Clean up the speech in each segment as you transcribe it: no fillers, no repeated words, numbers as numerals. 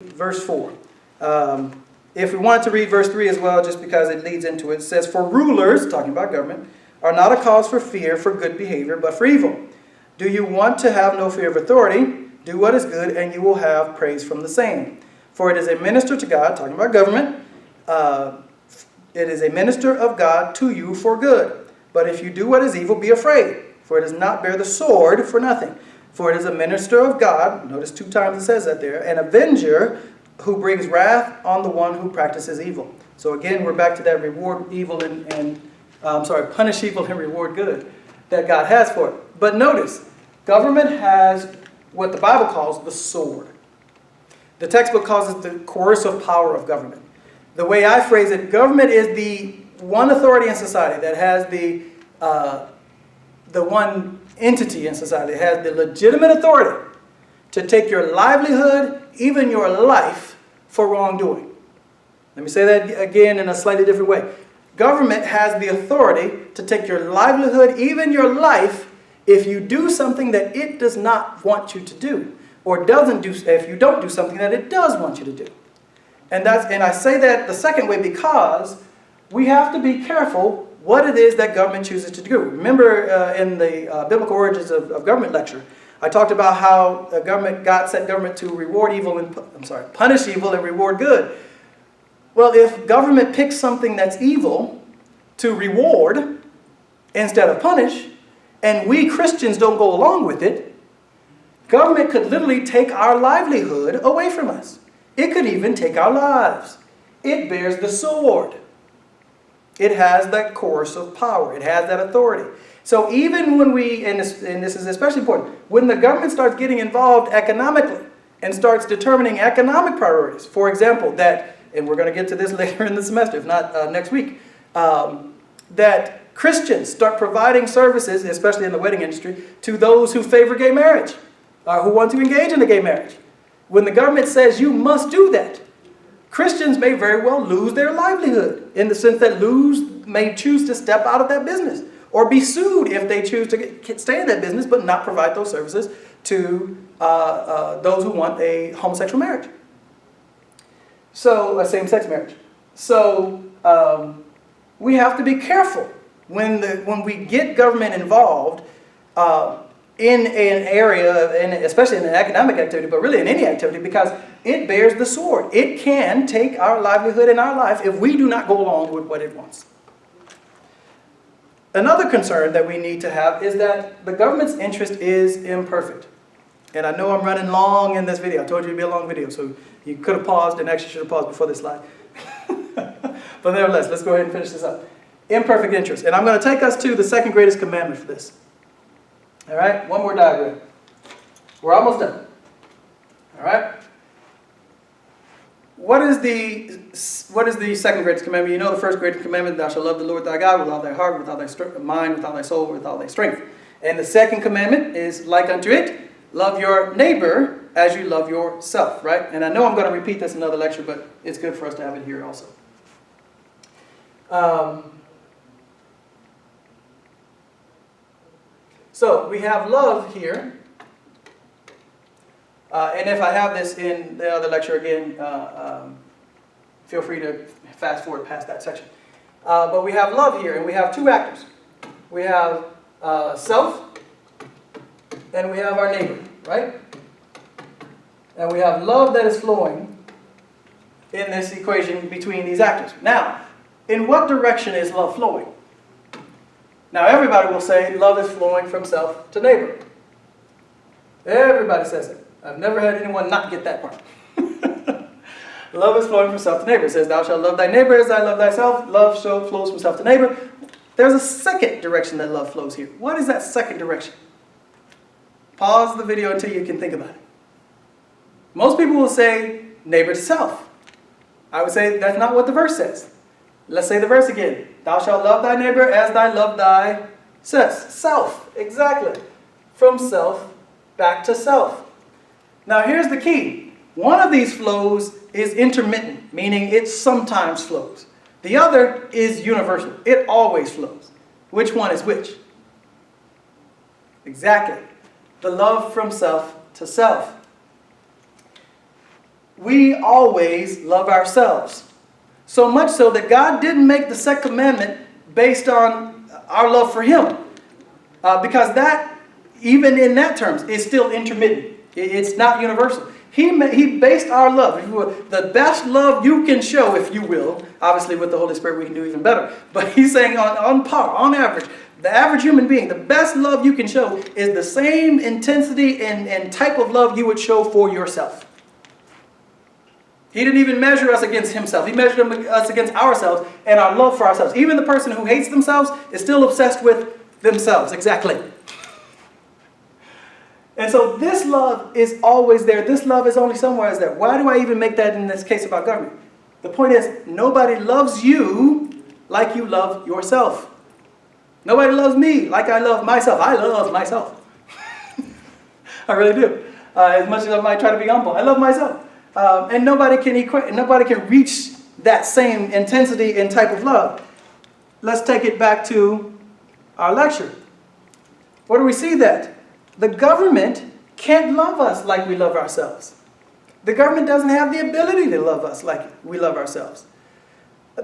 verse 4. If we wanted to read verse 3 as well, just because it leads into it, it says, "For rulers," talking about government, "are not a cause for fear for good behavior, but for evil. Do you want to have no fear of authority? Do what is good, and you will have praise from the same. For it is a minister to God," talking about government, "it is a minister of God to you for good. But if you do what is evil, be afraid, for it does not bear the sword for nothing. For it is a minister of God," notice 2 times it says that there, "an avenger who brings wrath on the one who practices evil." So again, we're back to that reward evil and punish evil and reward good that God has for it. But notice, government has what the Bible calls the sword. The textbook calls it the coercive power of government. The way I phrase it, government is the one authority in society that has the one entity in society that has the legitimate authority to take your livelihood, even your life, for wrongdoing. Let me say that again in a slightly different way. Government has the authority to take your livelihood, even your life, if you do something that it does not want you to do, or doesn't do if you don't do something that it does want you to do. And I say that the second way because we have to be careful what it is that government chooses to do. Remember in the Biblical Origins of Government lecture, I talked about how God set government to reward evil punish evil and reward good. Well, if government picks something that's evil to reward instead of punish, and we Christians don't go along with it, government could literally take our livelihood away from us. It could even take our lives. It bears the sword. It has that coercive power. It has that authority. So even when and this is especially important, when the government starts getting involved economically and starts determining economic priorities, for example, and we're going to get to this later in the semester, if not next week, that Christians start providing services, especially in the wedding industry, to those who favor gay marriage, or who want to engage in a gay marriage. When the government says you must do that, Christians may very well lose their livelihood, in the sense that may choose to step out of that business, or be sued if they choose to stay in that business but not provide those services to those who want a homosexual marriage. So, a same-sex marriage. So, we have to be careful when we get government involved in an area, especially in an academic activity, but really in any activity, because it bears the sword. It can take our livelihood and our life if we do not go along with what it wants. Another concern that we need to have is that the government's interest is imperfect. And I know I'm running long in this video. I told you it'd be a long video, so you could have paused and actually should have paused before this slide. But nevertheless, let's go ahead and finish this up. Imperfect interest. And I'm going to take us to the second greatest commandment for this. All right, one more diagram. We're almost done. All right. What is the second greatest commandment? You know the first greatest commandment, thou shalt love the Lord thy God with all thy heart, with all thy mind, with all thy soul, with all thy strength. And the second commandment is like unto it, love your neighbor as you love yourself, right? And I know I'm going to repeat this in another lecture, but it's good for us to have it here also. So we have love here. And if I have this in the other lecture again, feel free to fast forward past that section. But we have love here, and we have 2 actors. We have self, and we have our neighbor, right? And we have love that is flowing in this equation between these actors. Now, in what direction is love flowing? Now, everybody will say love is flowing from self to neighbor. Everybody says it. I've never had anyone not get that part. Love is flowing from self to neighbor. It says, thou shalt love thy neighbor as I love thyself. Love flows from self to neighbor. There's a second direction that love flows here. What is that second direction? Pause the video until you can think about it. Most people will say neighbor to self. I would say that's not what the verse says. Let's say the verse again. Thou shalt love thy neighbor as thy love thyself. Self, exactly. From self back to self. Now here's the key. One of these flows is intermittent, meaning it sometimes flows. The other is universal. It always flows. Which one is which? Exactly. The love from self to self. we always love ourselves. So much so that God didn't make the second commandment based on our love for him. Because that, even in that terms, is still intermittent. It's not universal. He based our love, if you will, the best love you can show, if you will. Obviously, with the Holy Spirit, we can do even better. But he's saying on par, on average, the average human being, the best love you can show is the same intensity and type of love you would show for yourself. He didn't even measure us against himself. He measured us against ourselves and our love for ourselves. Even the person who hates themselves is still obsessed with themselves. Exactly. And so this love is always there. This love is only somewhere as there. Why do I even make that in this case about government? The point is, nobody loves you like you love yourself. Nobody loves me like I love myself. I love myself. I really do. As much as I might try to be humble, I love myself. And nobody can reach that same intensity and type of love. Let's take it back to our lecture. Where do we see that? The government can't love us like we love ourselves. The government doesn't have the ability to love us like we love ourselves.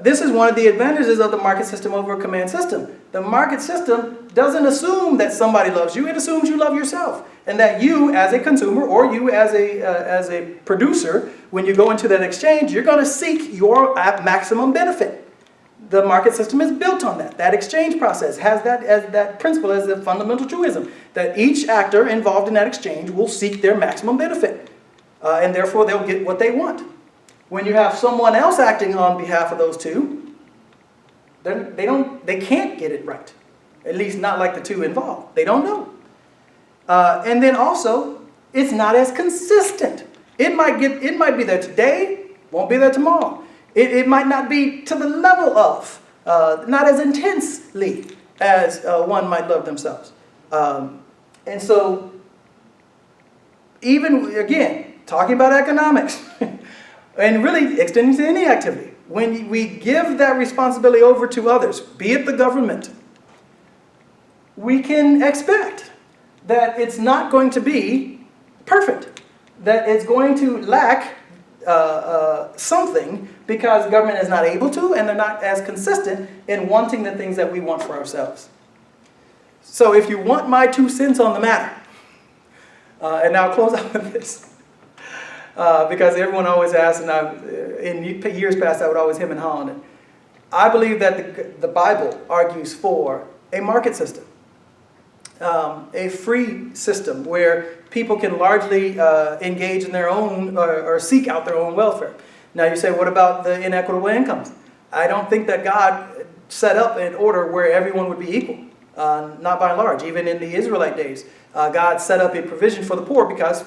This is one of the advantages of the market system over a command system. The market system doesn't assume that somebody loves you. It assumes you love yourself. And that you as a consumer or you as a producer, when you go into that exchange, you're going to seek your maximum benefit. The market system is built on that. That exchange process has that as that principle as the fundamental truism, that each actor involved in that exchange will seek their maximum benefit. And therefore, they'll get what they want. When you have someone else acting on behalf of those two, they can't get it right. At least not like the two involved. They don't know. And then also, it's not as consistent. It might be there today, won't be there tomorrow. It might not be to the level of, not as intensely as one might love themselves. And so, even, again, talking about economics, and really extending to any activity, when we give that responsibility over to others, be it the government, we can expect that it's not going to be perfect, that it's going to lack something because government is not able to and they're not as consistent in wanting the things that we want for ourselves. So if you want my 2 cents on the matter, and now I'll close out with this, because everyone always asks, and in years past I would always hem and haw on it. I believe that the Bible argues for a market system. A free system where people can largely engage in their own or seek out their own welfare. Now you say, what about the inequitable incomes? I don't think that God set up an order where everyone would be equal, not by and large. Even in the Israelite days, God set up a provision for the poor because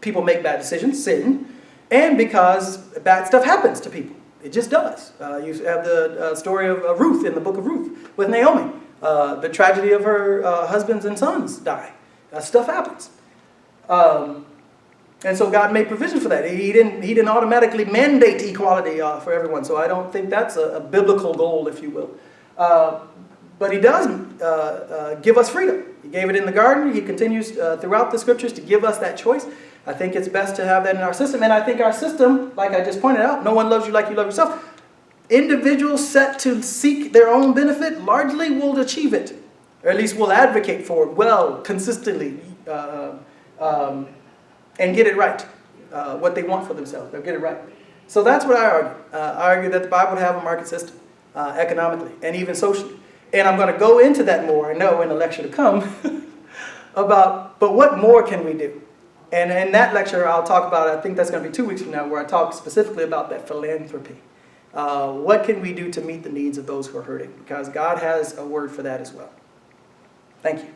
people make bad decisions, sin, and because bad stuff happens to people. It just does. You have the story of Ruth in the book of Ruth with Naomi. The tragedy of her husbands and sons dying. Stuff happens. And so God made provision for that. He didn't automatically mandate equality for everyone. So I don't think that's a biblical goal, if you will. But he does give us freedom. He gave it in the garden. He continues throughout the scriptures to give us that choice. I think it's best to have that in our system. And I think our system, like I just pointed out, no one loves you like you love yourself. Individuals set to seek their own benefit largely will achieve it, or at least will advocate for it well, consistently, and get it right, what they want for themselves. They'll get it right. So that's what I argue. I argue that the Bible would have a market system, economically and even socially. And I'm going to go into that more, I know, in the lecture to come, but what more can we do? And in that lecture, I'll talk about, I think that's going to be 2 weeks from now, where I talk specifically about that philanthropy. What can we do to meet the needs of those who are hurting? Because God has a word for that as well. Thank you.